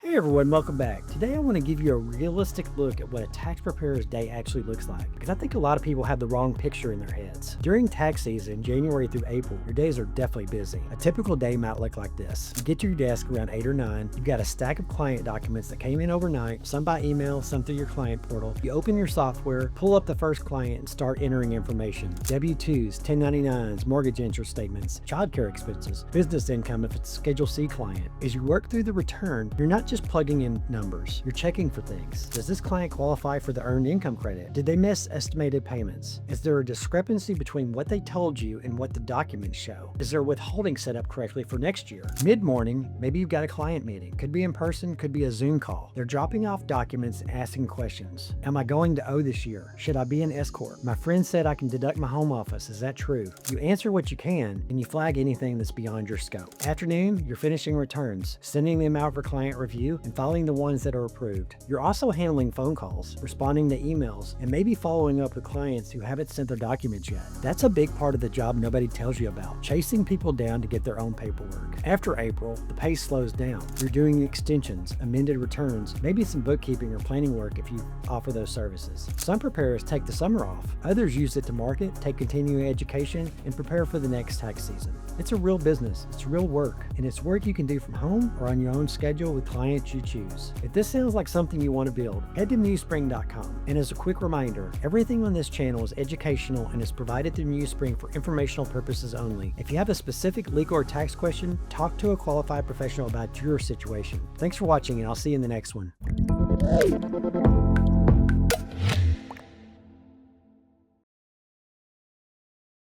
Hey everyone, welcome back. Today I want to give you a realistic look at what a tax preparer's day actually looks like, because I think a lot of people have the wrong picture in their heads. During tax season, January through April, your days are definitely busy. A typical day might look like this. You get to your desk around 8 or 9, you've got a stack of client documents that came in overnight, some by email, some through your client portal. You open your software, pull up the first client, and start entering information. W-2s, 1099s, mortgage interest statements, childcare expenses, business income if it's a Schedule C client. As you work through the return, you're not just plugging in numbers, you're checking for things. Does this client qualify for the earned income credit? Did they miss estimated payments? Is there a discrepancy between what they told you and what the documents show? Is their withholding set up correctly for next year? Mid-morning, maybe you've got a client meeting. Could be in person, could be a Zoom call. They're dropping off documents and asking questions. Am I going to owe this year? Should I be an S Corp? My friend said I can deduct my home office. Is that true? You answer what you can, and you flag anything that's beyond your scope. Afternoon, you're finishing returns, sending them out for client review, and filing the ones that are approved. You're also handling phone calls, responding to emails, and maybe following up with clients who haven't sent their documents yet. That's a big part of the job nobody tells you about, chasing people down to get their own paperwork. After April, the pace slows down. You're doing extensions, amended returns, maybe some bookkeeping or planning work if you offer those services. Some preparers take the summer off. Others use it to market, take continuing education, and prepare for the next tax season. It's a real business, it's real work, and it's work you can do from home or on your own schedule with clients you choose. If this sounds like something you want to build, head to newspring.com. And as a quick reminder, everything on this channel is educational and is provided through Newspring for informational purposes only. If you have a specific legal or tax question, talk to a qualified professional about your situation. Thanks for watching, and I'll see you in the next one.